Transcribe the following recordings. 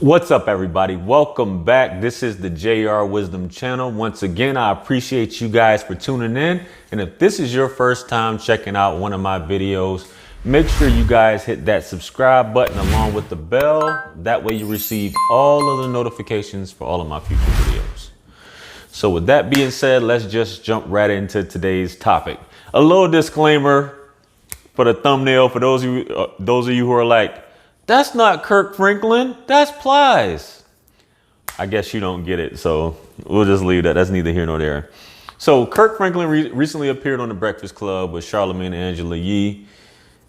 What's up, everybody? Welcome back. This is the JR Wisdom channel. Once again, I appreciate you guys for tuning in. And if this is your first time checking out one of my videos, make sure you guys hit that subscribe button along with the bell. That way you receive all of the notifications for all of my future videos. So with that being said, let's just jump right into today's topic. A little disclaimer for the thumbnail for those of you who are like, that's not Kirk Franklin, that's Plies. I guess you don't get it, so we'll just leave that. That's neither here nor there. So Kirk Franklin recently appeared on The Breakfast Club with Charlamagne and Angela Yee.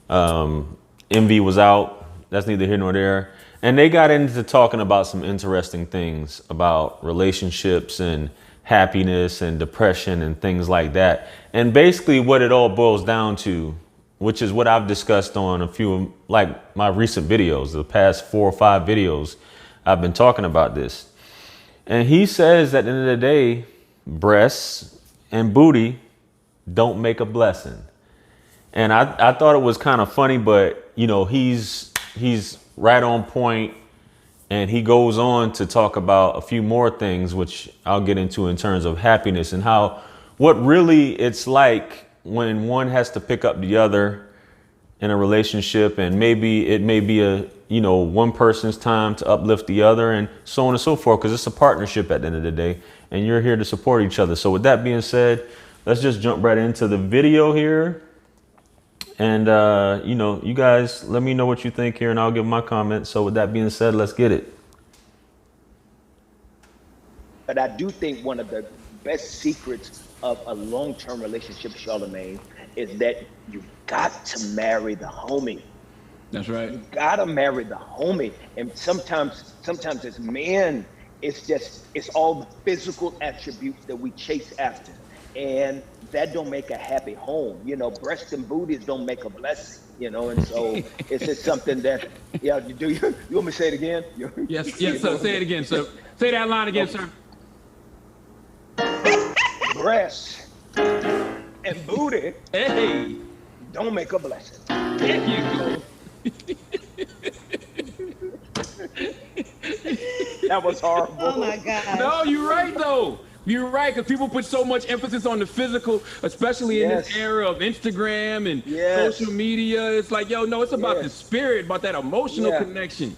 Envy was out. That's neither here nor there. And they got into talking about some interesting things about relationships and happiness and depression and things like that. And basically what it all boils down to, which is what I've discussed on a few, like my recent videos, the past 4 or 5 videos, I've been talking about this. And he says at the end of the day, breasts and booty don't make a blessing. And I thought it was kind of funny, but you know, he's right on point, and he goes on to talk about a few more things, which I'll get into in terms of happiness and how, what really it's like when one has to pick up the other in a relationship, and maybe it may be one person's time to uplift the other, and so on and so forth, because it's a partnership at the end of the day, and you're here to support each other. So with that being said, let's just jump right into the video here. And you guys let me know what you think here, and I'll give my comments. So with that being said, let's get it. But I do think one of the best secrets of a long-term relationship, Charlamagne, is that you got to marry the homie. That's right. You gotta marry the homie. And sometimes as men, it's all the physical attributes that we chase after. And that don't make a happy home. You know, breasts and booties don't make a blessing, and so it's just something that, you want me to say it again? Yes, sir. Say it again, sir. Say that line again, sir. Breasts and booty, hey, don't make a blessing. There you go. That was horrible. Oh my God. No, you're right though. You're right, because people put so much emphasis on the physical, especially in this era of Instagram and social media. It's like, no, it's about the spirit, about that emotional connection.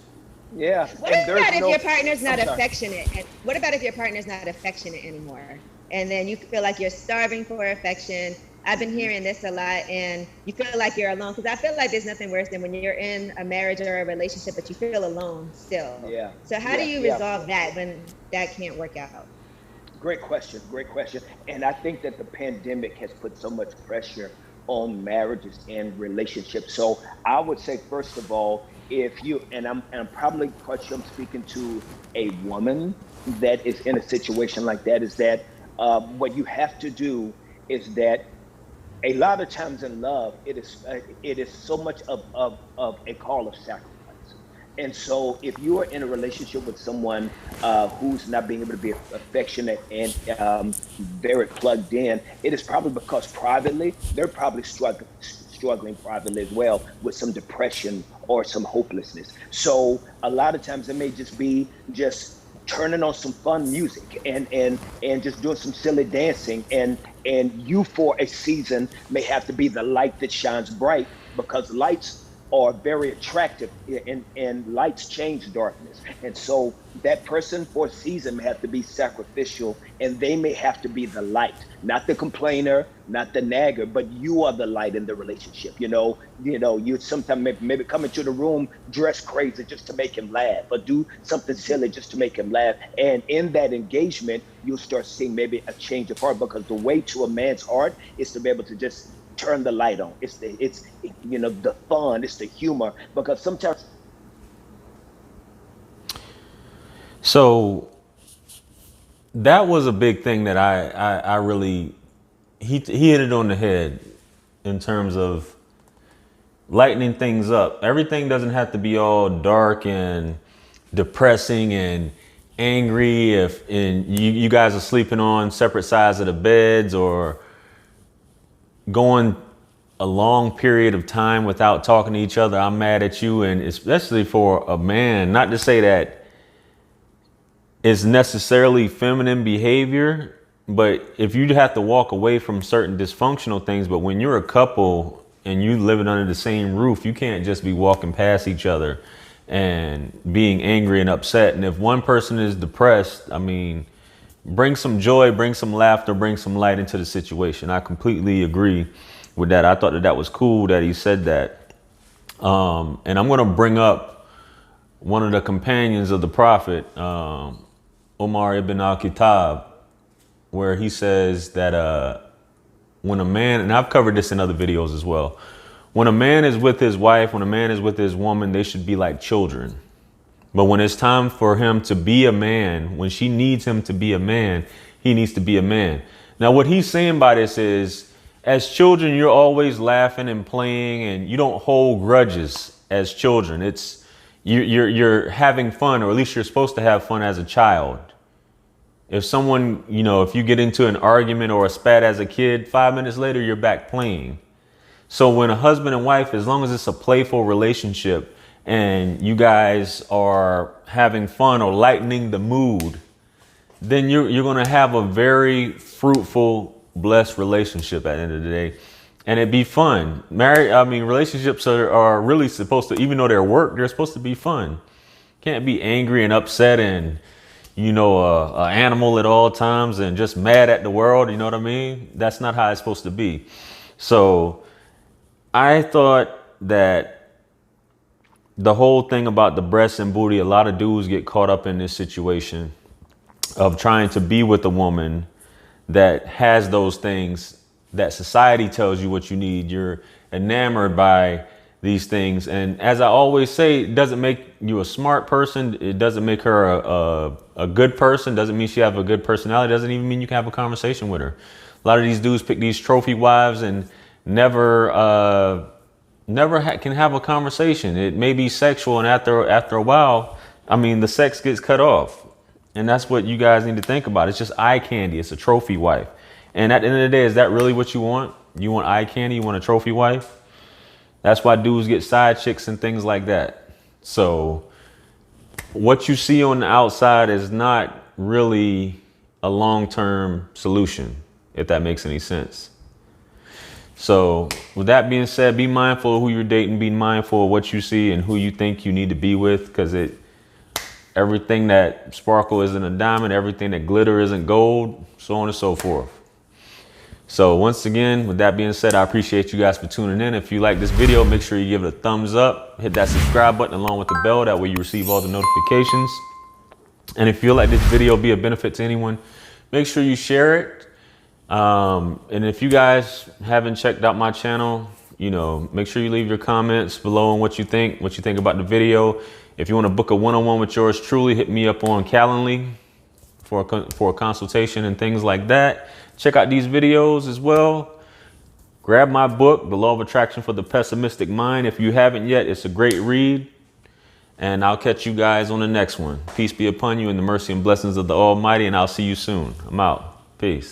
Yeah. What about if your partner's not affectionate? What about if your partner's not affectionate anymore? And then you feel like you're starving for affection. I've been hearing this a lot, and you feel like you're alone, because I feel like there's nothing worse than when you're in a marriage or a relationship, but you feel alone still. Yeah. So how do you resolve that when that can't work out? Great question. And I think that the pandemic has put so much pressure on marriages and relationships. So I would say, first of all, if you, and I'm probably quite sure I'm speaking to a woman that is in a situation like that, is that what you have to do is that a lot of times in love, it is so much of a call of sacrifice. And so if you are in a relationship with someone who's not being able to be affectionate and very plugged in, it is probably because privately, they're probably struggling privately as well with some depression or some hopelessness. So a lot of times it may just be turning on some fun music and just doing some silly dancing, and you for a season may have to be the light that shines bright, because lights are very attractive, and lights change darkness. And so that person for a season may have to be sacrificial, and they may have to be the light, not the complainer, not the nagger, but you are the light in the relationship. You sometimes maybe come into the room dress crazy just to make him laugh, or do something silly just to make him laugh. And in that engagement, you'll start seeing maybe a change of heart, because the way to a man's heart is to be able to just turn the light on. It's the fun, it's the humor, because sometimes. So that was a big thing that I really, he hit it on the head in terms of lightening things up. Everything doesn't have to be all dark and depressing and angry if you guys are sleeping on separate sides of the beds, or going a long period of time without talking to each other. I'm mad at you. And especially for a man, not to say that is necessarily feminine behavior, but if you have to walk away from certain dysfunctional things, but when you're a couple and you living under the same roof, you can't just be walking past each other and being angry and upset. And if one person is depressed, I mean, bring some joy, bring some laughter, bring some light into the situation. I completely agree with that. I thought that that was cool that he said that. And I'm going to bring up one of the companions of the Prophet, Umar ibn al-Khattab, where he says that when a man, and I've covered this in other videos as well, when a man is with his wife, when a man is with his woman, they should be like children. But when it's time for him to be a man, when she needs him to be a man, he needs to be a man. Now, what he's saying by this is, as children, you're always laughing and playing, and you don't hold grudges as children. It's you're having fun, or at least you're supposed to have fun as a child. If someone, if you get into an argument or a spat as a kid, 5 minutes later, you're back playing. So when a husband and wife, as long as it's a playful relationship and you guys are having fun or lightening the mood, then you're going to have a very fruitful, blessed relationship at the end of the day. And it'd be fun. Relationships are really supposed to, even though they're work, they're supposed to be fun. Can't be angry and upset and, a animal at all times and just mad at the world. You know what I mean? That's not how it's supposed to be. So I thought that the whole thing about the breasts and booty, a lot of dudes get caught up in this situation of trying to be with a woman that has those things that society tells you what you need. You're enamored by these things. And as I always say, it doesn't make you a smart person. It doesn't make her a good person. Doesn't mean she have a good personality. Doesn't even mean you can have a conversation with her. A lot of these dudes pick these trophy wives and never can have a conversation. It may be sexual, and after a while, the sex gets cut off. And that's what you guys need to think about. It's just eye candy. It's a trophy wife. And at the end of the day, is that really what you want? You want eye candy? You want a trophy wife? That's why dudes get side chicks and things like that. So what you see on the outside is not really a long-term solution, if that makes any sense. So with that being said, be mindful of who you're dating, be mindful of what you see and who you think you need to be with, because everything that sparkle isn't a diamond, everything that glitter isn't gold, so on and so forth. So once again, with that being said, I appreciate you guys for tuning in. If you like this video, make sure you give it a thumbs up, hit that subscribe button along with the bell. That way you receive all the notifications. And if you feel like this video be a benefit to anyone, make sure you share it. And if you guys haven't checked out my channel, make sure you leave your comments below on what you think about the video. If you want to book a one-on-one with yours truly, hit me up on Calendly for a consultation and things like that. Check out these videos as well. Grab my book, The Law of Attraction for the Pessimistic Mind. If you haven't yet, it's a great read. And I'll catch you guys on the next one. Peace be upon you in the mercy and blessings of the Almighty, and I'll see you soon. I'm out. Peace.